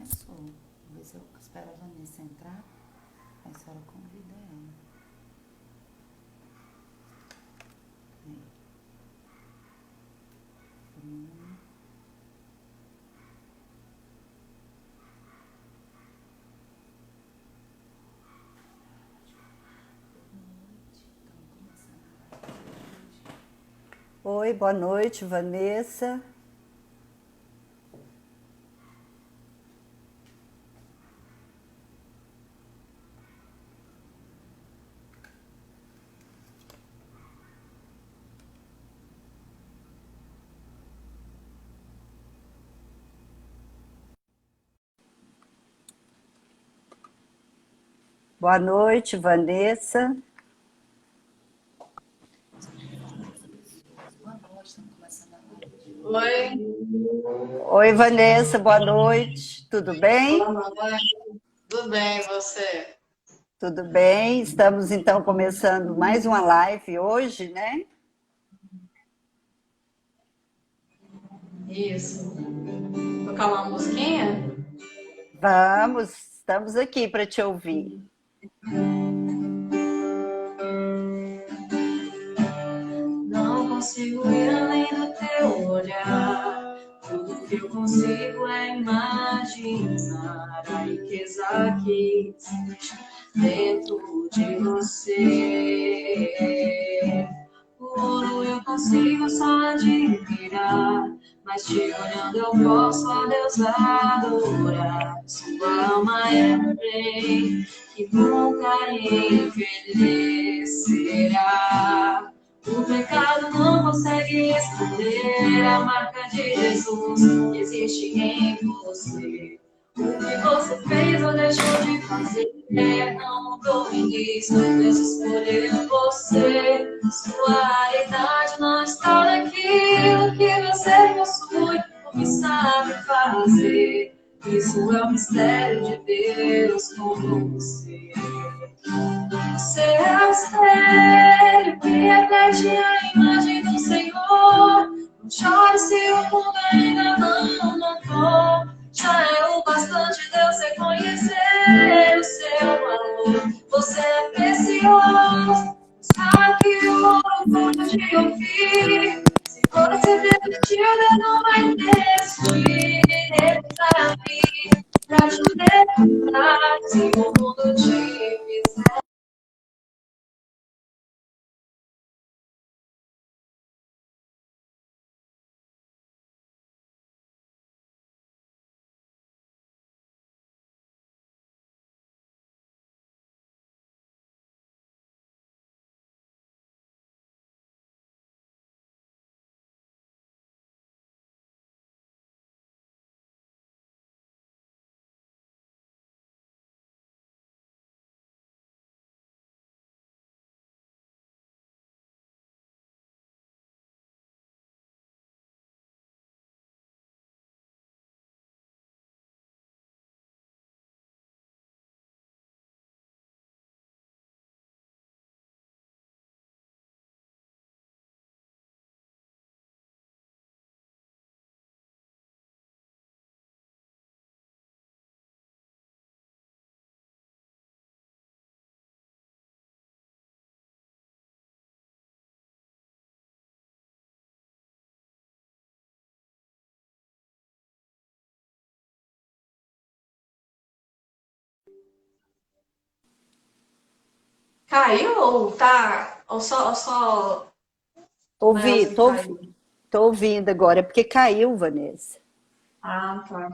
começou. Vou ver se eu espero a Vanessa entrar. Aí a senhora convida ela. Aí. Oi, boa noite, Vanessa. Boa noite, Vanessa. Boa noite, estamos começando a live. Oi, Oi, Vanessa, boa noite. Tudo boa bem? noite. Tudo bem, e você? Tudo bem. Estamos então começando mais uma live hoje, né? Isso. Tocar uma musiquinha? Vamos, estamos aqui para te ouvir. Não consigo ir além do teu olhar. Tudo que eu consigo é imaginar a riqueza que existe dentro de você. O ouro eu consigo só admirar, mas te olhando eu posso a Deus adorar. Sua alma é um bem que nunca envelhecerá. O pecado não consegue esconder a marca de Jesus que existe em você. O que você fez ou deixou de fazer não mudou nisso, Deus escolheu você. Sua realidade não está naquilo que você possui ou que sabe fazer. Isso é o mistério de Deus com você. Você é o espelho que reflete a imagem do Senhor. Não chore se o mundo ainda não notou. Já é o bastante Deus reconhecer o seu valor. Você é precioso. Sabe que o ouro pode ouvir. Se você desistir, Deus não vai desistir. Ele pra mim, pra te levantar. Se o mundo te fizer. Caiu ou tá? Ou só o Ouvi, negócio que caiu? tô ouvindo agora, é porque caiu, Vanessa. Ah, tá.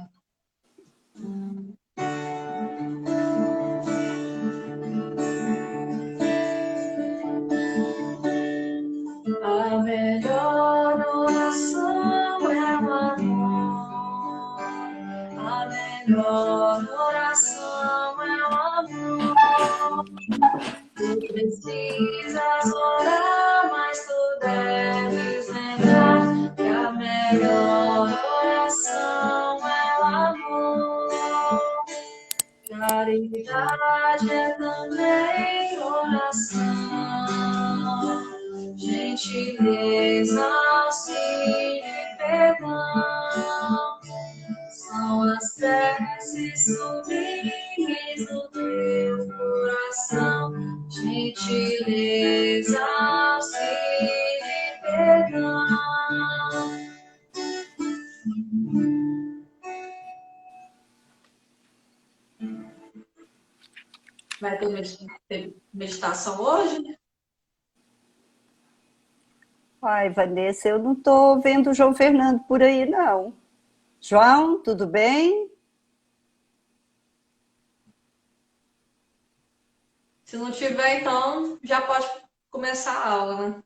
A melhor oração é o amor. A melhor oração é o amor. Tu precisas orar, mas tu deves lembrar que a melhor oração é o amor. Caridade é também oração, gentileza, auxílio e perdão. São as 10 se sublimes no teu coração, gentileza, auxílio e perdão. Vai ter meditação hoje? Ai, Vanessa, eu não estou vendo o João Fernando por aí, não. João, tudo bem? Se não tiver, então já pode começar a aula, né?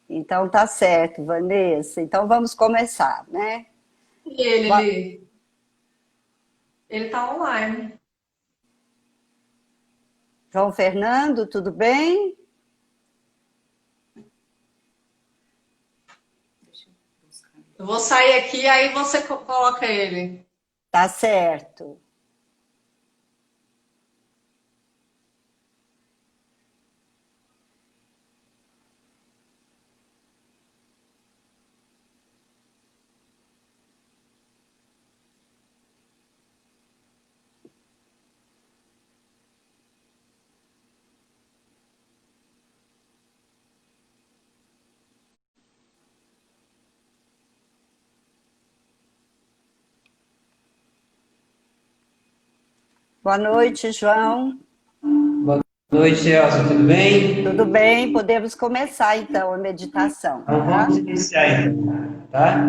Então tá certo, Vanessa. Então vamos começar, né? E ele tá online. João Fernando, tudo bem? Deixa eu buscar. Eu vou sair aqui, aí você coloca ele. Tá certo. Boa noite, João. Boa noite, Elza, tudo bem? Tudo bem? Podemos começar então a meditação. Então Tá? vamos iniciar então, tá?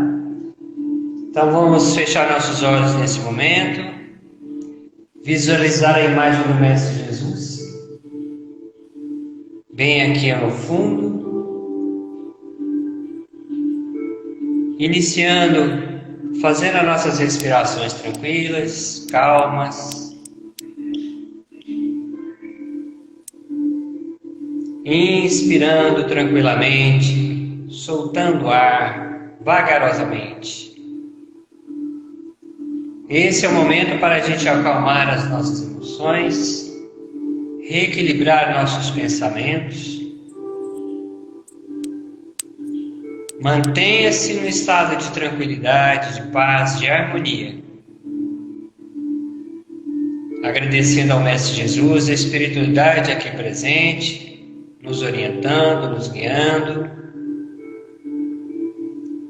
Então vamos fechar nossos olhos nesse momento, visualizar a imagem do Mestre Jesus, bem aqui ao fundo, iniciando, fazendo as nossas respirações tranquilas, calmas. Inspirando tranquilamente, soltando o ar vagarosamente. Esse é o momento para a gente acalmar as nossas emoções, reequilibrar nossos pensamentos. Mantenha-se no estado de tranquilidade, de paz, de harmonia. Agradecendo ao Mestre Jesus, a espiritualidade aqui presente, nos orientando, nos guiando.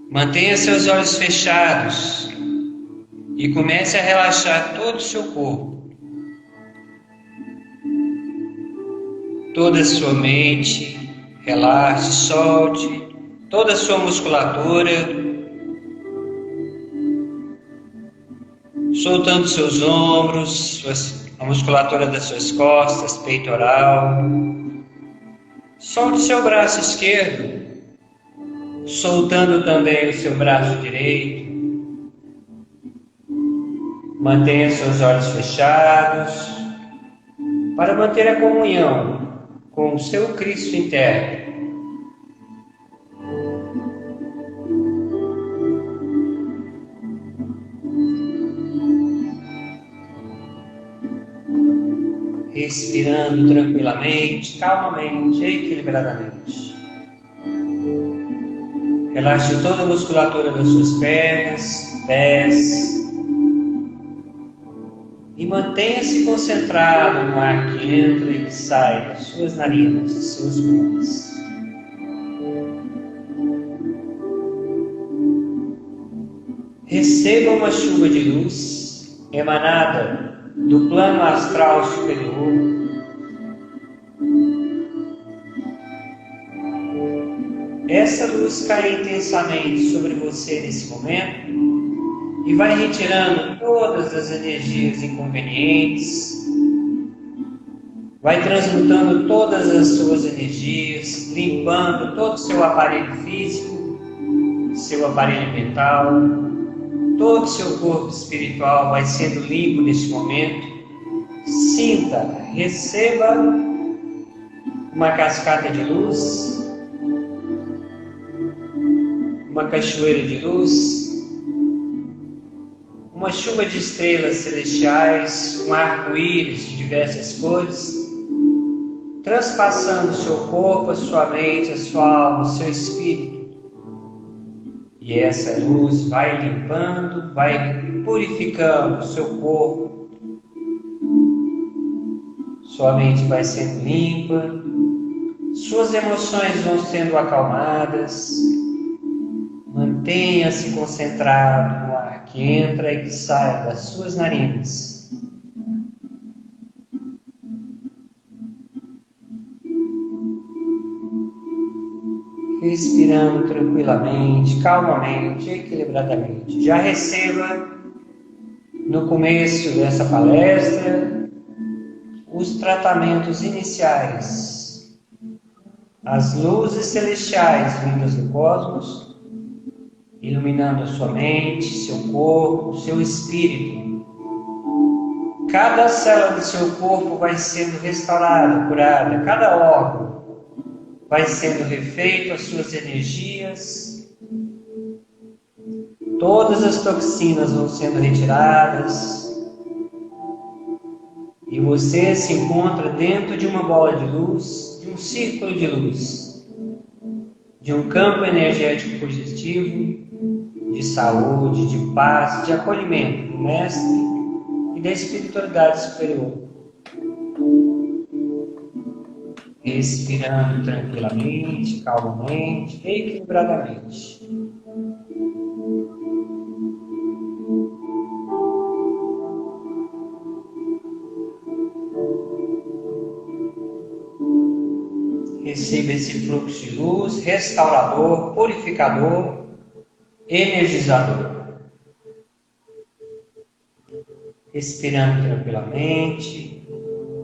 Mantenha seus olhos fechados e comece a relaxar todo o seu corpo, toda a sua mente. Relaxe, solte toda a sua musculatura, soltando seus ombros, a musculatura das suas costas, peitoral. Solte seu braço esquerdo, soltando também o seu braço direito. Mantenha seus olhos fechados para manter a comunhão com o seu Cristo interno. Respirando tranquilamente, calmamente, equilibradamente. Relaxe toda a musculatura das suas pernas, pés. E mantenha-se concentrado no ar que entra e que sai das suas narinas, dos seus pulmões. Receba uma chuva de luz emanada do plano astral superior. Essa luz cai intensamente sobre você nesse momento e vai retirando todas as energias inconvenientes, vai transmutando todas as suas energias, limpando todo o seu aparelho físico, seu aparelho mental. Todo o seu corpo espiritual vai sendo limpo neste momento. Sinta, receba uma cascata de luz, uma cachoeira de luz, uma chuva de estrelas celestiais, um arco-íris de diversas cores, transpassando o seu corpo, a sua mente, a sua alma, o seu espírito, E essa luz vai limpando, vai purificando o seu corpo. Sua mente vai sendo limpa, suas emoções vão sendo acalmadas. Mantenha-se concentrado no ar que entra e que sai das suas narinas. Respirando tranquilamente, calmamente, equilibradamente. Já receba, no começo dessa palestra, os tratamentos iniciais, as luzes celestiais vindas do cosmos, iluminando a sua mente, seu corpo, seu espírito. Cada célula do seu corpo vai sendo restaurada, curada, cada órgão vai sendo refeito as suas energias, todas as toxinas vão sendo retiradas e você se encontra dentro de uma bola de luz, de um círculo de luz, de um campo energético positivo, de saúde, de paz, de acolhimento do Mestre e da espiritualidade superior. Respirando tranquilamente, calmamente, equilibradamente. Receba esse fluxo de luz restaurador, purificador, energizador. Respirando tranquilamente.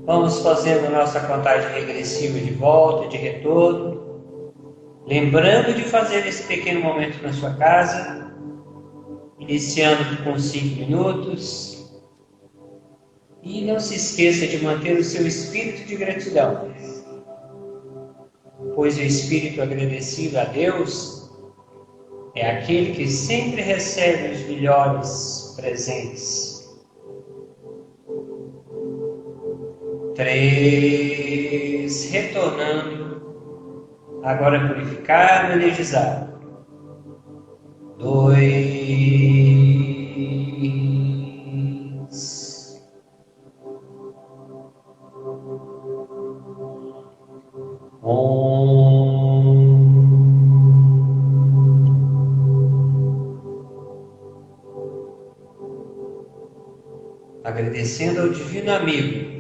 Vamos fazendo a nossa contagem regressiva de volta, de retorno. Lembrando de fazer esse pequeno momento na sua casa. Iniciando com 5 minutos. E não se esqueça de manter o seu espírito de gratidão. Pois o espírito agradecido a Deus é aquele que sempre recebe os melhores presentes. 3, retornando, agora purificado, energizado. 2, 1. Agradecendo ao Divino Amigo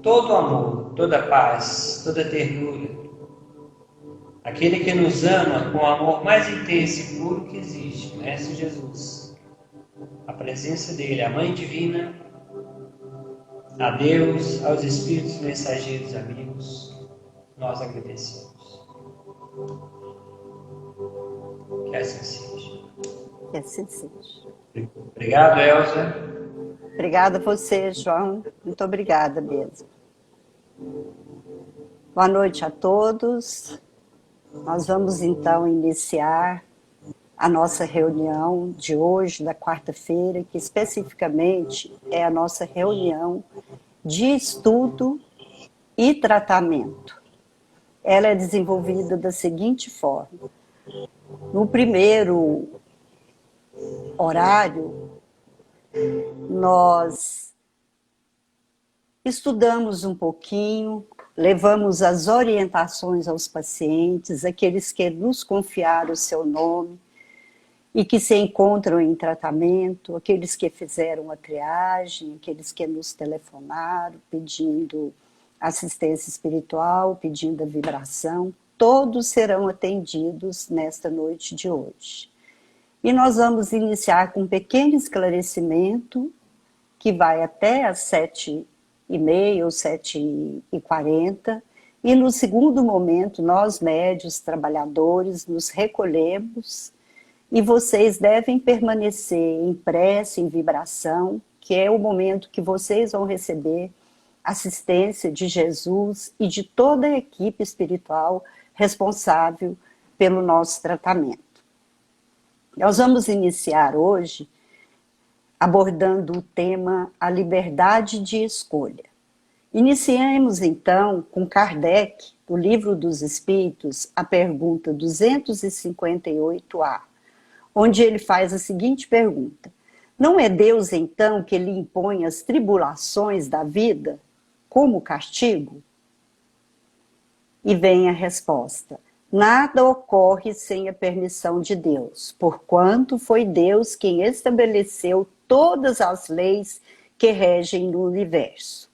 todo amor, toda paz, toda ternura. Aquele que nos ama com o amor mais intenso e puro que existe, Mestre Jesus. A presença dele, a Mãe Divina, a Deus, aos Espíritos mensageiros amigos, nós agradecemos. Que assim seja. Que assim seja. Obrigado, Elza. Obrigada a você, João. Muito obrigada mesmo. Boa noite a todos. Nós vamos então iniciar a nossa reunião de hoje, da quarta-feira, que especificamente é a nossa reunião de estudo e tratamento. Ela é desenvolvida da seguinte forma. No primeiro horário, nós estudamos um pouquinho, levamos as orientações aos pacientes, aqueles que nos confiaram o seu nome e que se encontram em tratamento, aqueles que fizeram a triagem, aqueles que nos telefonaram pedindo assistência espiritual, pedindo a vibração, todos serão atendidos nesta noite de hoje. E nós vamos iniciar com um pequeno esclarecimento que vai até às 7h30 ou 7h40, e no segundo momento nós, médios, trabalhadores, nos recolhemos e vocês devem permanecer em prece, em vibração, que é o momento que vocês vão receber assistência de Jesus e de toda a equipe espiritual responsável pelo nosso tratamento. Nós vamos iniciar hoje abordando o tema a liberdade de escolha. Iniciemos então com Kardec, do Livro dos Espíritos, a pergunta 258A, onde ele faz a seguinte pergunta: não é Deus, então, que lhe impõe as tribulações da vida como castigo? E vem a resposta: nada ocorre sem a permissão de Deus, porquanto foi Deus quem estabeleceu todas as leis que regem no universo.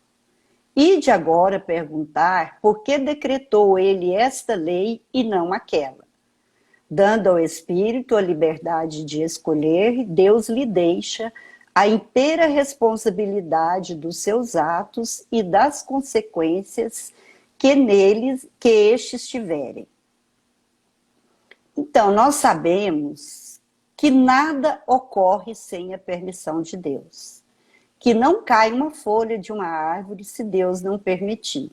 Ide agora perguntar por que decretou ele esta lei e não aquela. Dando ao espírito a liberdade de escolher, Deus lhe deixa a inteira responsabilidade dos seus atos e das consequências que estes tiverem. Então, nós sabemos que nada ocorre sem a permissão de Deus, que não cai uma folha de uma árvore se Deus não permitir.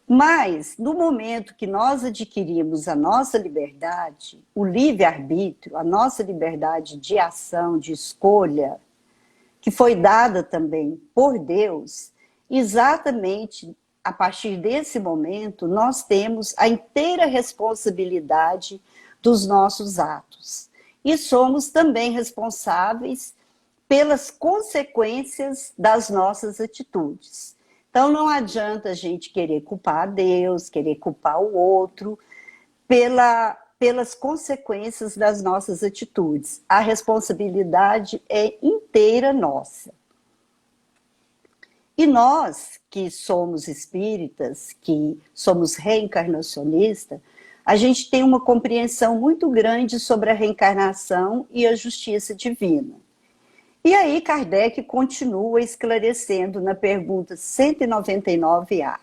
Mas, no momento que nós adquirimos a nossa liberdade, o livre-arbítrio, a nossa liberdade de ação, de escolha, que foi dada também por Deus, exatamente a partir desse momento, nós temos a inteira responsabilidade dos nossos atos. E somos também responsáveis pelas consequências das nossas atitudes. Então, não adianta a gente querer culpar a Deus, querer culpar o outro pelas consequências das nossas atitudes. A responsabilidade é inteira nossa. E nós, que somos espíritas, que somos reencarnacionistas, a gente tem uma compreensão muito grande sobre a reencarnação e a justiça divina. E aí Kardec continua esclarecendo na pergunta 199A.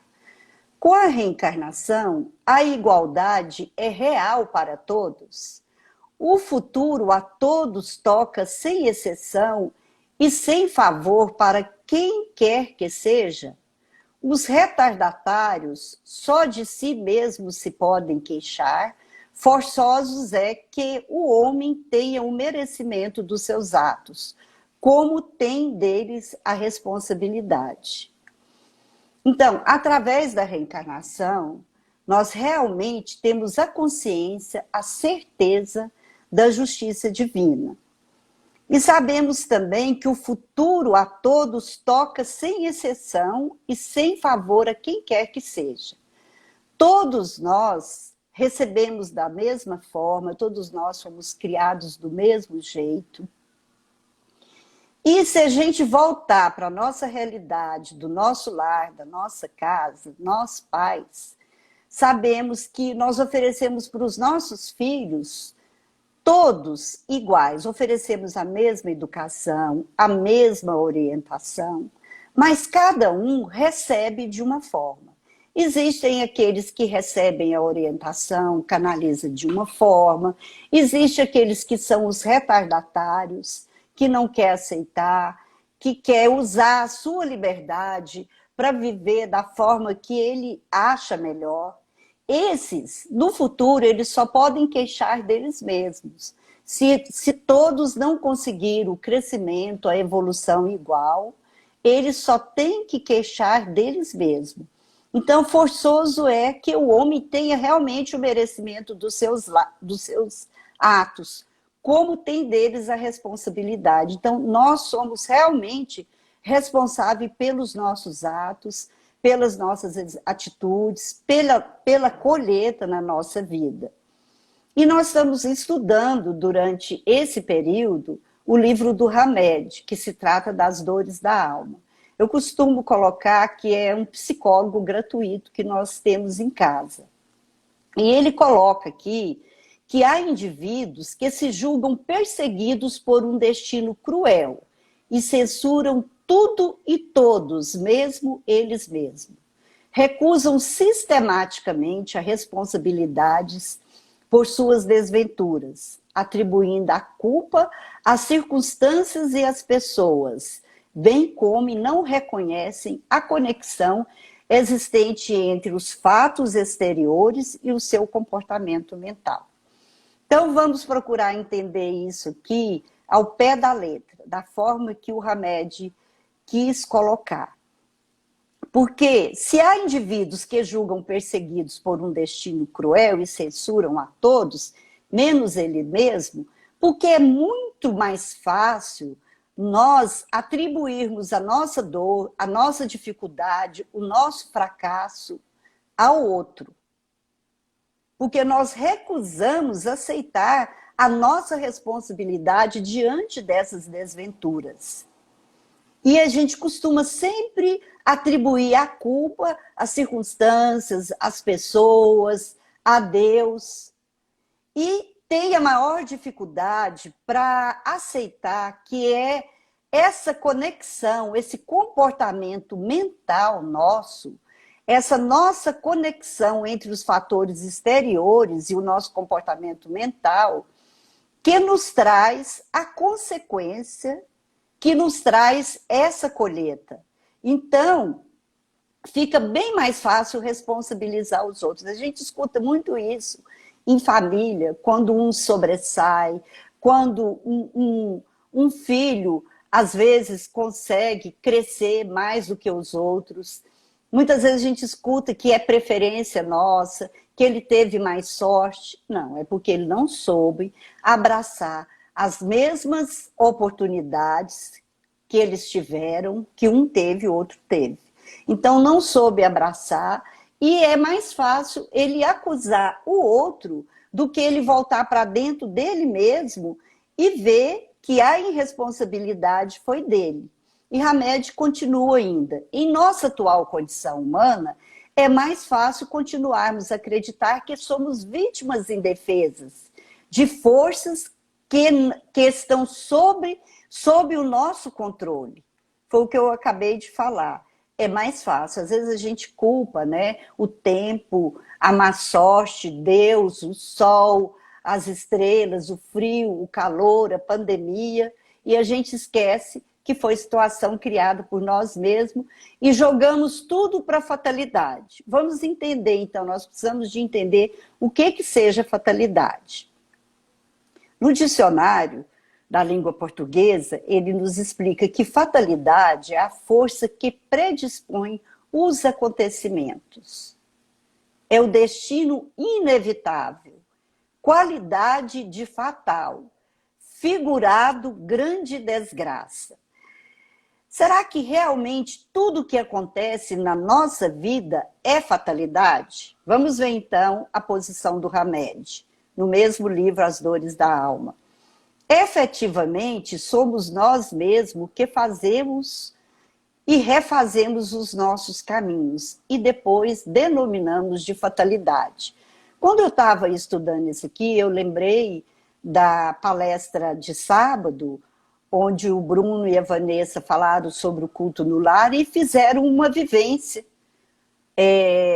Com a reencarnação, a igualdade é real para todos? O futuro a todos toca sem exceção e sem favor para quem quer que seja? Os retardatários só de si mesmos se podem queixar, forçosos é que o homem tenha o merecimento dos seus atos, como tem deles a responsabilidade. Então, através da reencarnação, nós realmente temos a consciência, a certeza da justiça divina. E sabemos também que o futuro a todos toca sem exceção e sem favor a quem quer que seja. Todos nós recebemos da mesma forma, todos nós somos criados do mesmo jeito. E se a gente voltar para a nossa realidade, do nosso lar, da nossa casa, nós pais, sabemos que nós oferecemos para os nossos filhos todos iguais, oferecemos a mesma educação, a mesma orientação, mas cada um recebe de uma forma. Existem aqueles que recebem a orientação, canaliza de uma forma, existem aqueles que são os retardatários, que não quer aceitar, que quer usar a sua liberdade para viver da forma que ele acha melhor. Esses, no futuro, eles só podem queixar deles mesmos. Se todos não conseguiram o crescimento, a evolução igual, eles só têm que queixar deles mesmos. Então, forçoso é que o homem tenha realmente o merecimento dos seus atos, como tem deles a responsabilidade. Então, nós somos realmente responsáveis pelos nossos atos, pelas nossas atitudes, pela colheita na nossa vida. E nós estamos estudando, durante esse período, o livro do Hamed, que se trata das dores da alma. Eu costumo colocar que é um psicólogo gratuito que nós temos em casa. E ele coloca aqui que há indivíduos que se julgam perseguidos por um destino cruel e censuram tudo e todos, mesmo eles mesmos. Recusam sistematicamente as responsabilidades por suas desventuras, atribuindo a culpa às circunstâncias e às pessoas, bem como não reconhecem a conexão existente entre os fatos exteriores e o seu comportamento mental. Então, vamos procurar entender isso aqui ao pé da letra, da forma que o Hamed quis colocar. Porque se há indivíduos que julgam perseguidos por um destino cruel e censuram a todos, menos ele mesmo, porque é muito mais fácil nós atribuirmos a nossa dor, a nossa dificuldade, o nosso fracasso ao outro. Porque nós recusamos aceitar a nossa responsabilidade diante dessas desventuras. E a gente costuma sempre atribuir a culpa às circunstâncias, às pessoas, a Deus. E tem a maior dificuldade para aceitar que é essa conexão, esse comportamento mental nosso, essa nossa conexão entre os fatores exteriores e o nosso comportamento mental, que nos traz a consequência, que nos traz essa colheita. Então, fica bem mais fácil responsabilizar os outros. A gente escuta muito isso em família, quando um sobressai, quando um filho, às vezes, consegue crescer mais do que os outros. Muitas vezes a gente escuta que é preferência nossa, que ele teve mais sorte. Não, é porque ele não soube abraçar as mesmas oportunidades que eles tiveram, que um teve e o outro teve. Então, não soube abraçar, e é mais fácil ele acusar o outro do que ele voltar para dentro dele mesmo e ver que a irresponsabilidade foi dele. E Hamed continua ainda. Em nossa atual condição humana, é mais fácil continuarmos a acreditar que somos vítimas indefesas de forças que estão sob o nosso controle. Foi o que eu acabei de falar. É mais fácil. Às vezes a gente culpa, né? O tempo, a má sorte, Deus, o sol, as estrelas, o frio, o calor, a pandemia, e a gente esquece que foi situação criada por nós mesmos e jogamos tudo para a fatalidade. Vamos entender, então, nós precisamos de entender o que seja fatalidade. No dicionário da língua portuguesa, ele nos explica que fatalidade é a força que predispõe os acontecimentos. É o destino inevitável, qualidade de fatal, figurado grande desgraça. Será que realmente tudo que acontece na nossa vida é fatalidade? Vamos ver então a posição do Hamed, no mesmo livro As Dores da Alma. Efetivamente, somos nós mesmos que fazemos e refazemos os nossos caminhos e depois denominamos de fatalidade. Quando eu estava estudando isso aqui, eu lembrei da palestra de sábado, onde o Bruno e a Vanessa falaram sobre o culto no lar e fizeram uma vivência,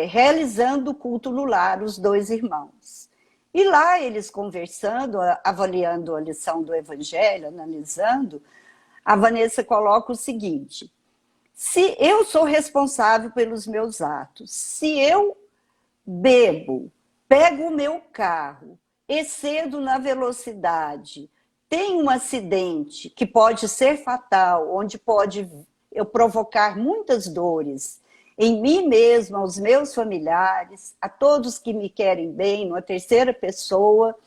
realizando o culto no lar, os dois irmãos. E lá eles conversando, avaliando a lição do Evangelho, analisando, a Vanessa coloca o seguinte: se eu sou responsável pelos meus atos, se eu bebo, pego o meu carro, excedo na velocidade, tem um acidente que pode ser fatal, onde pode eu provocar muitas dores em mim mesma, aos meus familiares, a todos que me querem bem, numa terceira pessoa,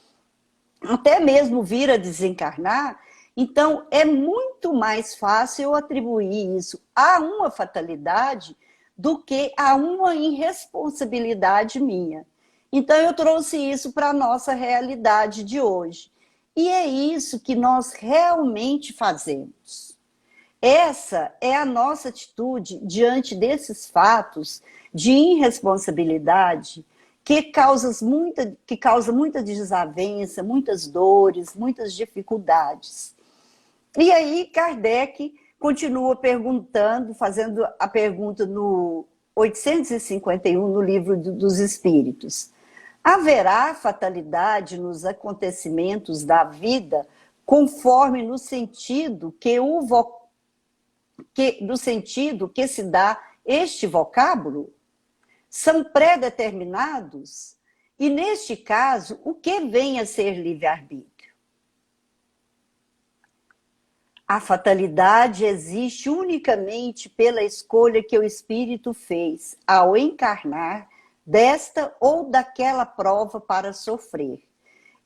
até mesmo vir a desencarnar, então é muito mais fácil eu atribuir isso a uma fatalidade do que a uma irresponsabilidade minha. Então eu trouxe isso para a nossa realidade de hoje. E é isso que nós realmente fazemos. Essa é a nossa atitude diante desses fatos de irresponsabilidade que causa muita desavença, muitas dores, muitas dificuldades. E aí Kardec continua perguntando, fazendo a pergunta no 851, no Livro dos Espíritos. Haverá fatalidade nos acontecimentos da vida conforme no sentido que se dá este vocábulo? São pré-determinados? E neste caso, o que vem a ser livre-arbítrio? A fatalidade existe unicamente pela escolha que o espírito fez ao encarnar desta ou daquela prova para sofrer.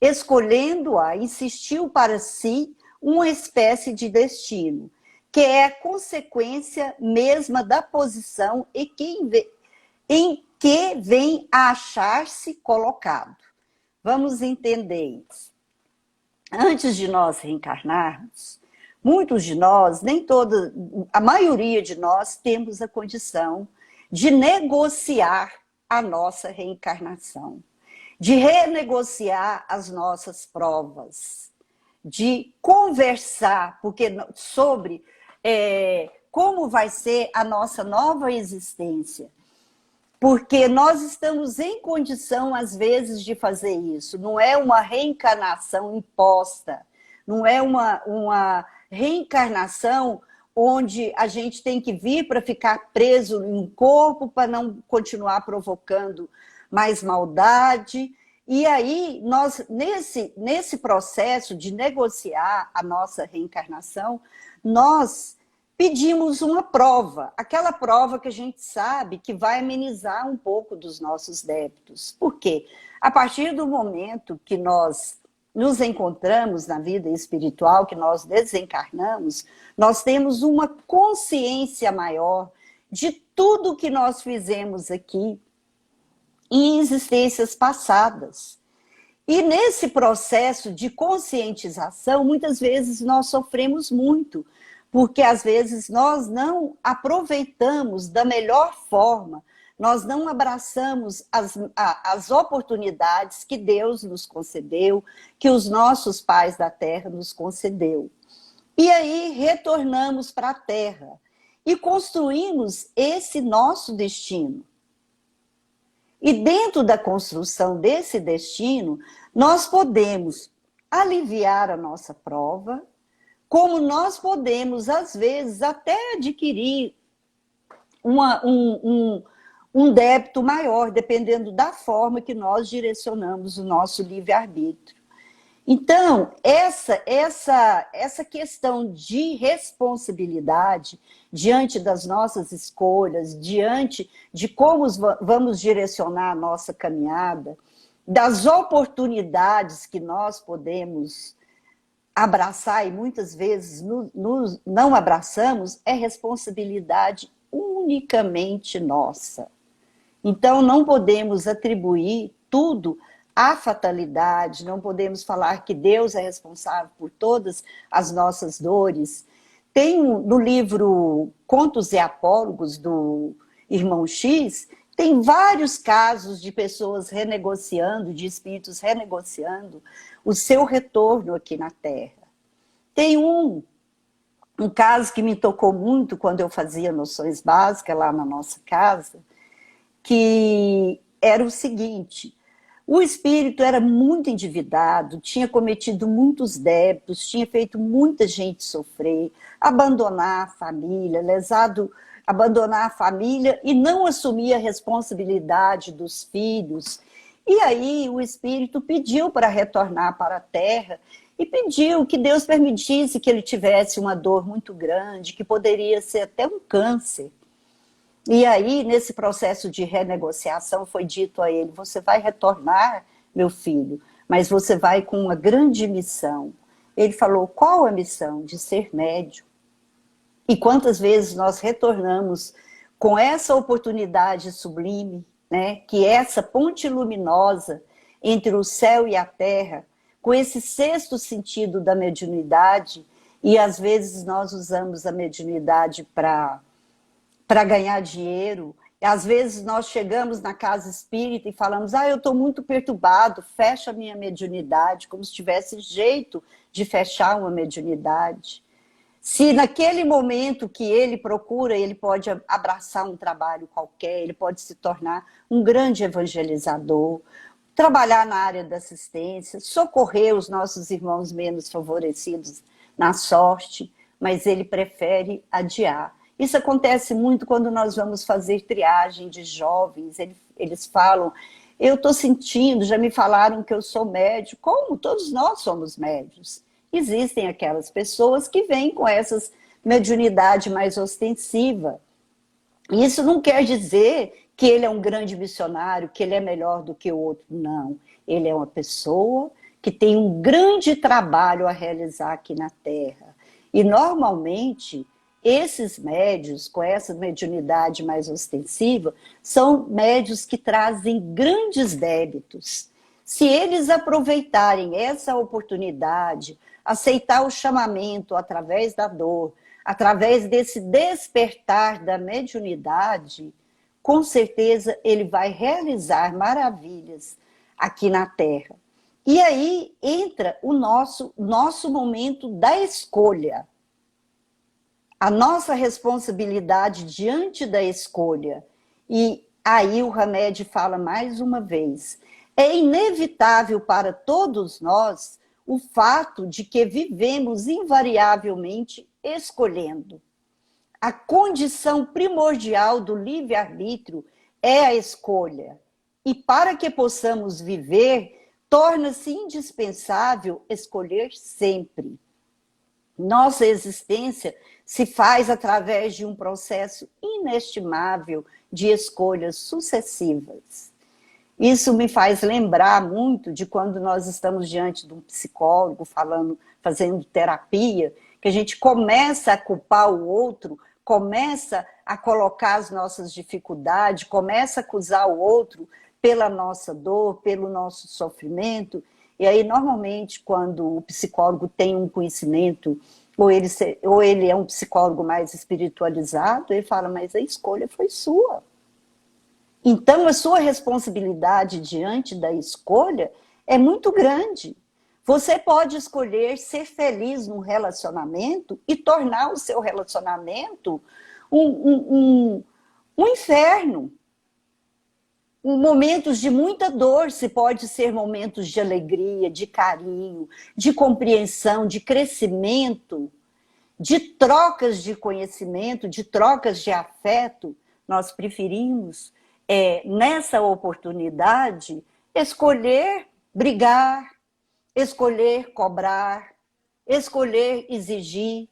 Escolhendo-a, insistiu para si uma espécie de destino, que é a consequência mesma da posição em que vem a achar-se colocado. Vamos entender isso. Antes de nós reencarnarmos, muitos de nós, nem toda, a maioria de nós temos a condição de negociar a nossa reencarnação, de renegociar as nossas provas, de conversar sobre como vai ser a nossa nova existência. Porque nós estamos em condição, às vezes, de fazer isso. Não é uma reencarnação imposta, não é uma reencarnação onde a gente tem que vir para ficar preso em um corpo para não continuar provocando mais maldade. E aí, nós, nesse processo de negociar a nossa reencarnação, nós pedimos uma prova, aquela prova que a gente sabe que vai amenizar um pouco dos nossos débitos. Por quê? A partir do momento que nós nos encontramos na vida espiritual, que nós desencarnamos, nós temos uma consciência maior de tudo que nós fizemos aqui em existências passadas. E nesse processo de conscientização, muitas vezes nós sofremos muito, porque às vezes nós não aproveitamos da melhor forma, nós não abraçamos as oportunidades que Deus nos concedeu, que os nossos pais da Terra nos concedeu. E aí retornamos para a Terra e construímos esse nosso destino. E dentro da construção desse destino, nós podemos aliviar a nossa prova, como nós podemos, às vezes, até adquirir um débito maior, dependendo da forma que nós direcionamos o nosso livre-arbítrio. Então, essa questão de responsabilidade diante das nossas escolhas, diante de como vamos direcionar a nossa caminhada, das oportunidades que nós podemos abraçar e muitas vezes não abraçamos, é responsabilidade unicamente nossa. Então, não podemos atribuir tudo à fatalidade, não podemos falar que Deus é responsável por todas as nossas dores. Tem no livro Contos e Apólogos, do Irmão X, tem vários casos de pessoas renegociando, de espíritos renegociando o seu retorno aqui na Terra. Tem um caso que me tocou muito quando eu fazia noções básicas lá na nossa casa, que era o seguinte: o espírito era muito endividado, tinha cometido muitos débitos, tinha feito muita gente sofrer, abandonar a família, abandonar a família e não assumir a responsabilidade dos filhos. E aí o espírito pediu para retornar para a Terra e pediu que Deus permitisse que ele tivesse uma dor muito grande, que poderia ser até um câncer. E aí, nesse processo de renegociação, foi dito a ele: você vai retornar, meu filho, mas você vai com uma grande missão. Ele falou: qual a missão? De ser médium. E quantas vezes nós retornamos com essa oportunidade sublime, né, que é essa ponte luminosa entre o céu e a terra, com esse sexto sentido da mediunidade, e às vezes nós usamos a mediunidade para ganhar dinheiro. Às vezes nós chegamos na casa espírita e falamos: eu estou muito perturbado, fecha a minha mediunidade, como se tivesse jeito de fechar uma mediunidade. Se naquele momento que ele procura, ele pode abraçar um trabalho qualquer, ele pode se tornar um grande evangelizador, trabalhar na área da assistência, socorrer os nossos irmãos menos favorecidos na sorte, mas ele prefere adiar. Isso acontece muito quando nós vamos fazer triagem de jovens. Eles falam: eu estou sentindo, já me falaram que eu sou médium. Como? Todos nós somos médios. Existem aquelas pessoas que vêm com essas mediunidade mais ostensiva. Isso não quer dizer que ele é um grande missionário, que ele é melhor do que o outro, não. Ele é uma pessoa que tem um grande trabalho a realizar aqui na Terra. E, normalmente, esses médios, com essa mediunidade mais ostensiva, são médios que trazem grandes débitos. Se eles aproveitarem essa oportunidade, aceitar o chamamento através da dor, através desse despertar da mediunidade, com certeza ele vai realizar maravilhas aqui na Terra. E aí entra o nosso momento da escolha. A nossa responsabilidade diante da escolha. E aí o Hamed fala mais uma vez, é inevitável para todos nós o fato de que vivemos invariavelmente escolhendo. A condição primordial do livre-arbítrio é a escolha. E para que possamos viver, torna-se indispensável escolher sempre. Nossa existência se faz através de um processo inestimável de escolhas sucessivas. Isso me faz lembrar muito de quando nós estamos diante de um psicólogo fazendo terapia, que a gente começa a culpar o outro, começa a colocar as nossas dificuldades, começa a acusar o outro pela nossa dor, pelo nosso sofrimento. E aí, normalmente, quando o psicólogo tem um conhecimento, ou ele é um psicólogo mais espiritualizado, ele fala, mas a escolha foi sua. Então, a sua responsabilidade diante da escolha é muito grande. Você pode escolher ser feliz num relacionamento e tornar o seu relacionamento um inferno. Momentos de muita dor, se pode ser momentos de alegria, de carinho, de compreensão, de crescimento, de trocas de conhecimento, de trocas de afeto. Nós preferimos, nessa oportunidade, escolher brigar, escolher cobrar, escolher exigir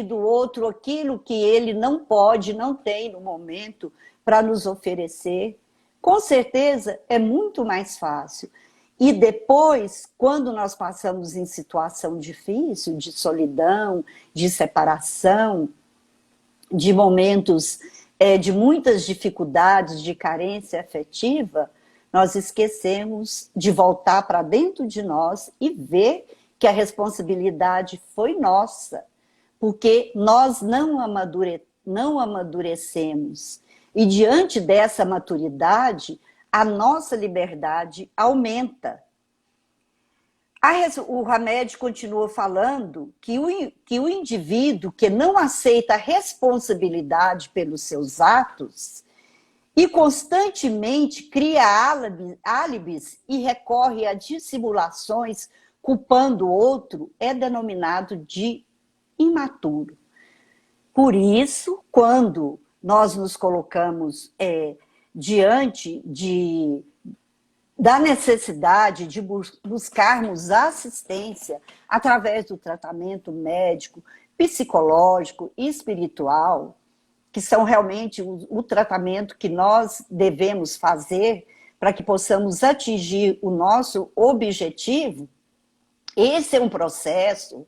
do outro aquilo que ele não pode, não tem no momento para nos oferecer. Com certeza é muito mais fácil. E depois, quando nós passamos em situação difícil, de solidão, de separação, de momentos de muitas dificuldades, de carência afetiva, nós esquecemos de voltar para dentro de nós e ver que a responsabilidade foi nossa, porque nós não amadurecemos. E diante dessa maturidade, a nossa liberdade aumenta. O Hamed continua falando que o indivíduo que não aceita a responsabilidade pelos seus atos e constantemente cria álibis e recorre a dissimulações culpando o outro é denominado de imaturo. Por isso, quando nós nos colocamos diante da necessidade de buscarmos assistência através do tratamento médico, psicológico e espiritual, que são realmente o tratamento que nós devemos fazer para que possamos atingir o nosso objetivo, esse é um processo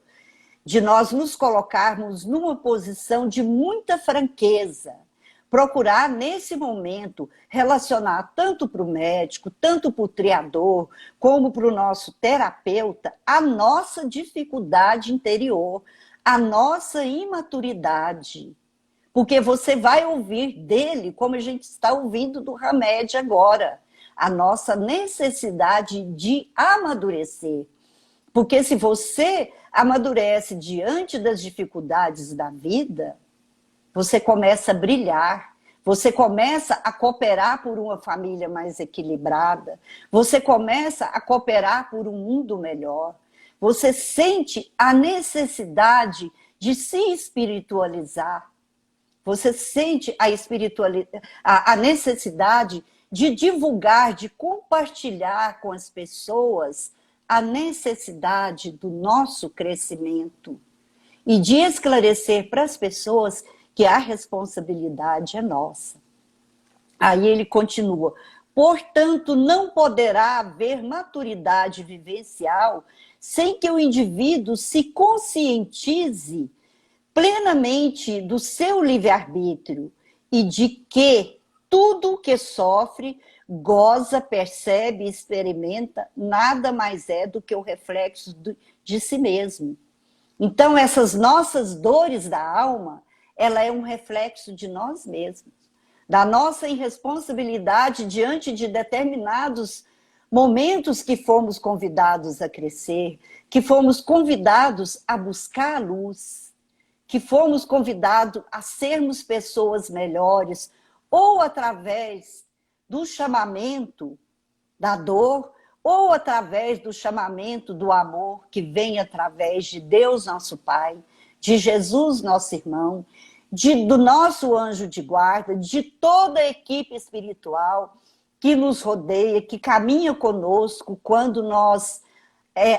de nós nos colocarmos numa posição de muita franqueza, procurar nesse momento relacionar tanto para o médico, tanto para o triador, como para o nosso terapeuta, a nossa dificuldade interior, a nossa imaturidade. Porque você vai ouvir dele, como a gente está ouvindo do Hamed agora, a nossa necessidade de amadurecer. Porque se você amadurece diante das dificuldades da vida, você começa a brilhar, você começa a cooperar por uma família mais equilibrada, você começa a cooperar por um mundo melhor, você sente a necessidade de se espiritualizar, você sente a necessidade de divulgar, de compartilhar com as pessoas a necessidade do nosso crescimento e de esclarecer para as pessoas que a responsabilidade é nossa. Aí ele continua: portanto, não poderá haver maturidade vivencial sem que o indivíduo se conscientize plenamente do seu livre-arbítrio e de que tudo o que sofre, goza, percebe e experimenta nada mais é do que o reflexo de si mesmo. Então, essas nossas dores da alma, ela é um reflexo de nós mesmos, da nossa irresponsabilidade diante de determinados momentos que fomos convidados a crescer, que fomos convidados a buscar a luz, que fomos convidados a sermos pessoas melhores, ou através do chamamento da dor, ou através do chamamento do amor que vem através de Deus nosso Pai, de Jesus nosso irmão, do nosso anjo de guarda, de toda a equipe espiritual que nos rodeia, que caminha conosco quando nós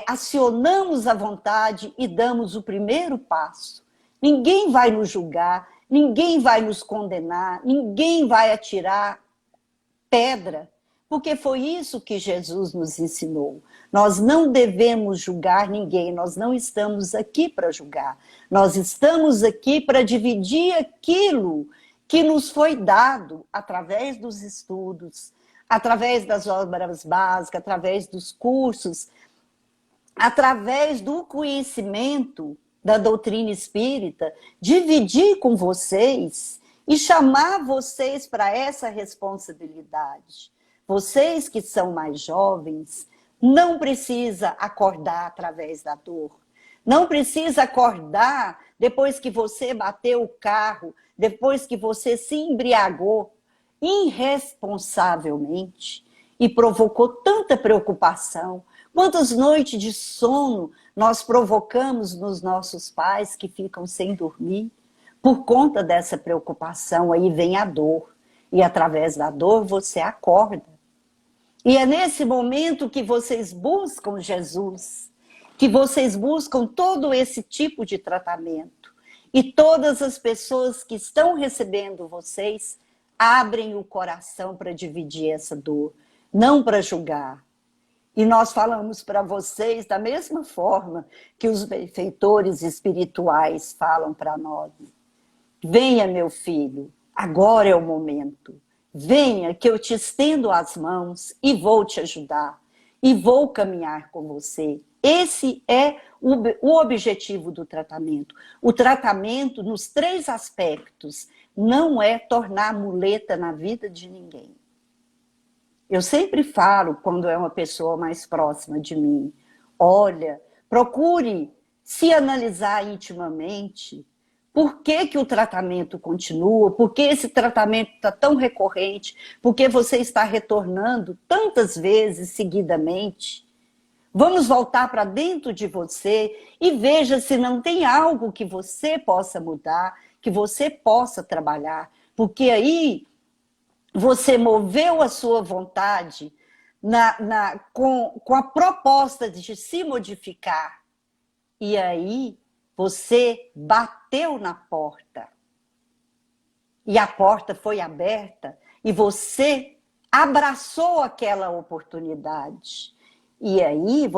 acionamos a vontade e damos o primeiro passo. Ninguém vai nos julgar, ninguém vai nos condenar, ninguém vai atirar pedra, porque foi isso que Jesus nos ensinou. Nós não devemos julgar ninguém, nós não estamos aqui para julgar. Nós estamos aqui para dividir aquilo que nos foi dado através dos estudos, através das obras básicas, através dos cursos, através do conhecimento da doutrina espírita, dividir com vocês e chamar vocês para essa responsabilidade. Vocês que são mais jovens, não precisa acordar através da dor. Não precisa acordar depois que você bateu o carro, depois que você se embriagou irresponsavelmente e provocou tanta preocupação. Quantas noites de sono nós provocamos nos nossos pais que ficam sem dormir por conta dessa preocupação? Aí vem a dor. E através da dor você acorda. E é nesse momento que vocês buscam Jesus, que vocês buscam todo esse tipo de tratamento. E todas as pessoas que estão recebendo vocês abrem o coração para dividir essa dor, não para julgar. E nós falamos para vocês da mesma forma que os benfeitores espirituais falam para nós. Venha, meu filho, agora é o momento. Venha que eu te estendo as mãos e vou te ajudar. E vou caminhar com você. Esse é o objetivo do tratamento. O tratamento, nos 3 aspectos, não é tornar muleta na vida de ninguém. Eu sempre falo, quando é uma pessoa mais próxima de mim, olha, procure se analisar intimamente. Por que o tratamento continua? Por que esse tratamento está tão recorrente? Por que você está retornando tantas vezes seguidamente? Vamos voltar para dentro de você e veja se não tem algo que você possa mudar, que você possa trabalhar. Porque aí você moveu a sua vontade com a proposta de se modificar. E aí você bateu na porta. E a porta foi aberta e você abraçou aquela oportunidade. E aí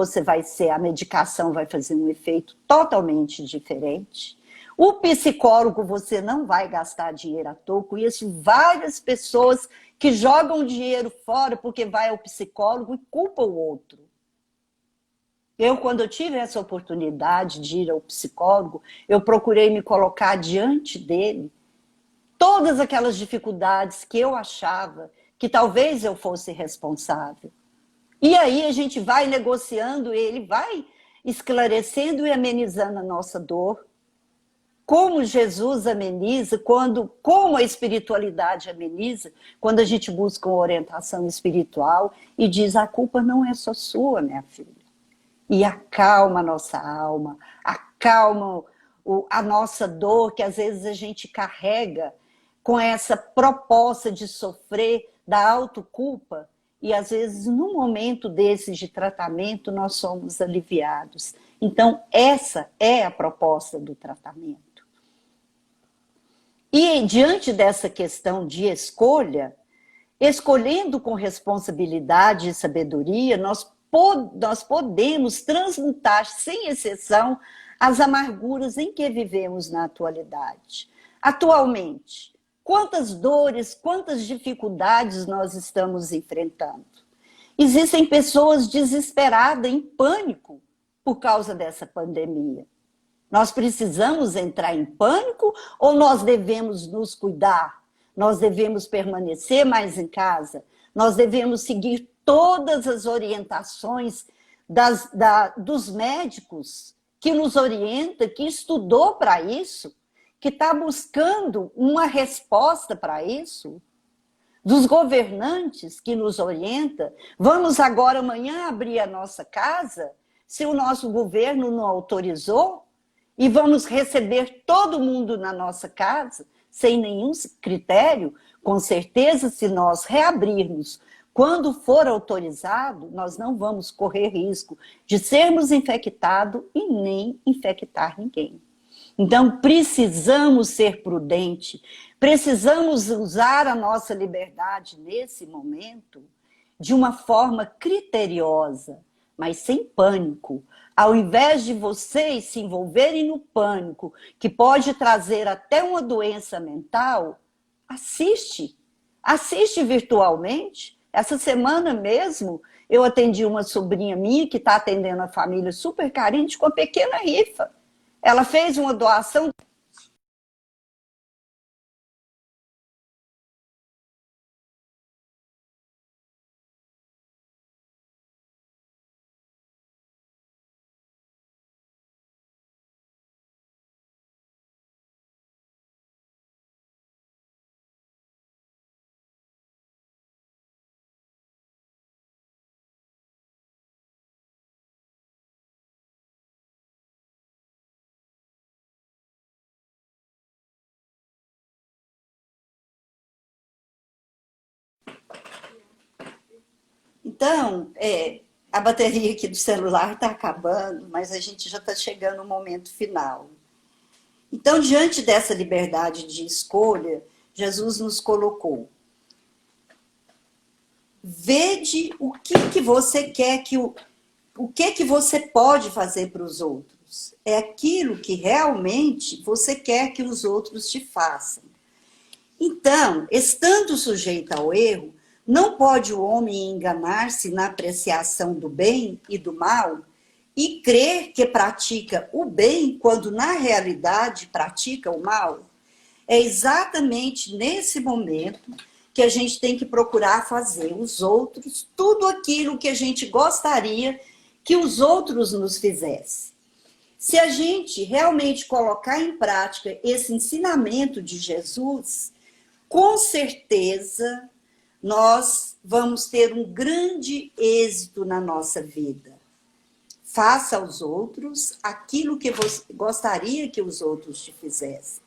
a medicação vai fazer um efeito totalmente diferente. O psicólogo você não vai gastar dinheiro à toa. Conheço várias pessoas que jogam dinheiro fora porque vai ao psicólogo e culpa o outro. Quando eu tive essa oportunidade de ir ao psicólogo, eu procurei me colocar diante dele. Todas aquelas dificuldades que eu achava que talvez eu fosse responsável. E aí a gente vai negociando, ele vai esclarecendo e amenizando a nossa dor. Como Jesus ameniza, como a espiritualidade ameniza, quando a gente busca uma orientação espiritual e diz, a culpa não é só sua, minha filha. E acalma a nossa alma, acalma a nossa dor, que às vezes a gente carrega com essa proposta de sofrer da autoculpa, e às vezes num momento desses de tratamento nós somos aliviados. Então essa é a proposta do tratamento. E diante dessa questão de escolha, escolhendo com responsabilidade e sabedoria, nós podemos transmutar, sem exceção, as amarguras em que vivemos na atualidade. Atualmente, quantas dores, quantas dificuldades nós estamos enfrentando? Existem pessoas desesperadas, em pânico, por causa dessa pandemia. Nós precisamos entrar em pânico ou nós devemos nos cuidar? Nós devemos permanecer mais em casa? Nós devemos seguir todas as orientações dos médicos que nos orientam, que estudou para isso, que está buscando uma resposta para isso? Dos governantes que nos orientam? Vamos agora, amanhã, abrir a nossa casa, se o nosso governo não autorizou? E vamos receber todo mundo na nossa casa, sem nenhum critério? Com certeza, se nós reabrirmos quando for autorizado, nós não vamos correr risco de sermos infectados e nem infectar ninguém. Então, precisamos ser prudentes, precisamos usar a nossa liberdade nesse momento de uma forma criteriosa, mas sem pânico. Ao invés de vocês se envolverem no pânico, que pode trazer até uma doença mental, assiste virtualmente. Essa semana mesmo, eu atendi uma sobrinha minha que está atendendo a família super carente com uma pequena rifa. Ela fez uma doação. Então, a bateria aqui do celular está acabando, mas a gente já está chegando no momento final. Então, diante dessa liberdade de escolha, Jesus nos colocou. Vede o que você quer o que você pode fazer para os outros. É aquilo que realmente você quer que os outros te façam. Então, estando sujeito ao erro, não pode o homem enganar-se na apreciação do bem e do mal e crer que pratica o bem quando na realidade pratica o mal. É exatamente nesse momento que a gente tem que procurar fazer os outros tudo aquilo que a gente gostaria que os outros nos fizessem. Se a gente realmente colocar em prática esse ensinamento de Jesus, com certeza nós vamos ter um grande êxito na nossa vida. Faça aos outros aquilo que você gostaria que os outros te fizessem.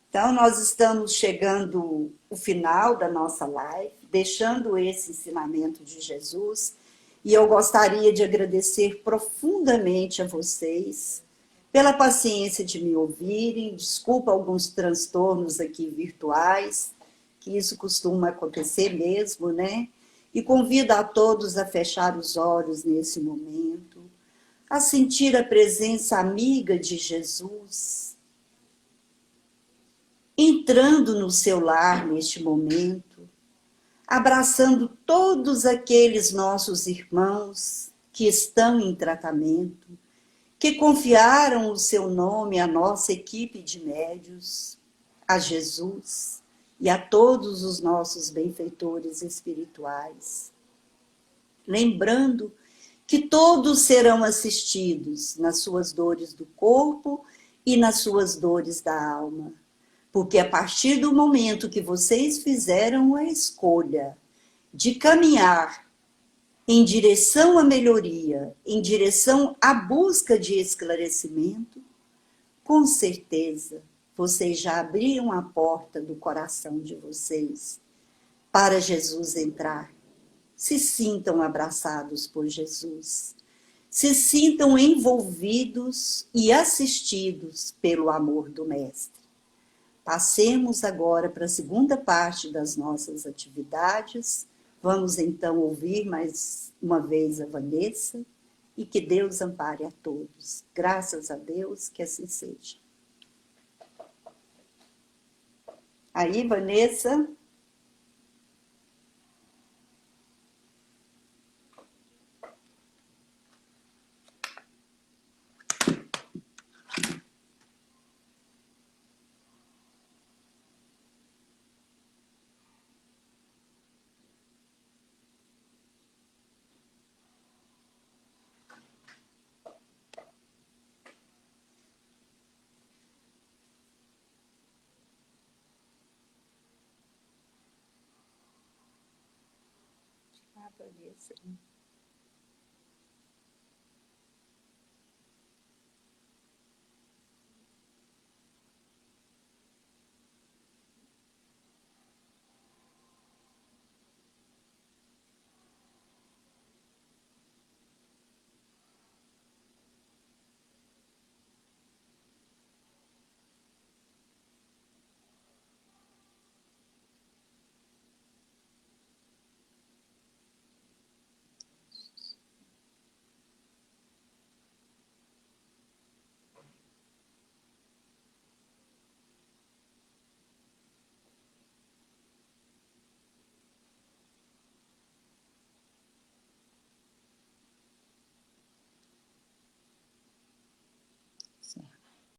Então, nós estamos chegando ao final da nossa live, deixando esse ensinamento de Jesus, e eu gostaria de agradecer profundamente a vocês pela paciência de me ouvirem. Desculpa alguns transtornos aqui virtuais, que isso costuma acontecer mesmo, né? E convido a todos a fechar os olhos nesse momento, a sentir a presença amiga de Jesus, entrando no seu lar neste momento, abraçando todos aqueles nossos irmãos que estão em tratamento, que confiaram o seu nome à nossa equipe de médios, a Jesus e a todos os nossos benfeitores espirituais. Lembrando que todos serão assistidos nas suas dores do corpo e nas suas dores da alma. Porque a partir do momento que vocês fizeram a escolha de caminhar em direção à melhoria, em direção à busca de esclarecimento, com certeza vocês já abriram a porta do coração de vocês para Jesus entrar. Se sintam abraçados por Jesus. Se sintam envolvidos e assistidos pelo amor do Mestre. Passemos agora para a segunda parte das nossas atividades. Vamos então ouvir mais uma vez a Vanessa e que Deus ampare a todos. Graças a Deus que assim seja. Aí, Vanessa. Vanessa.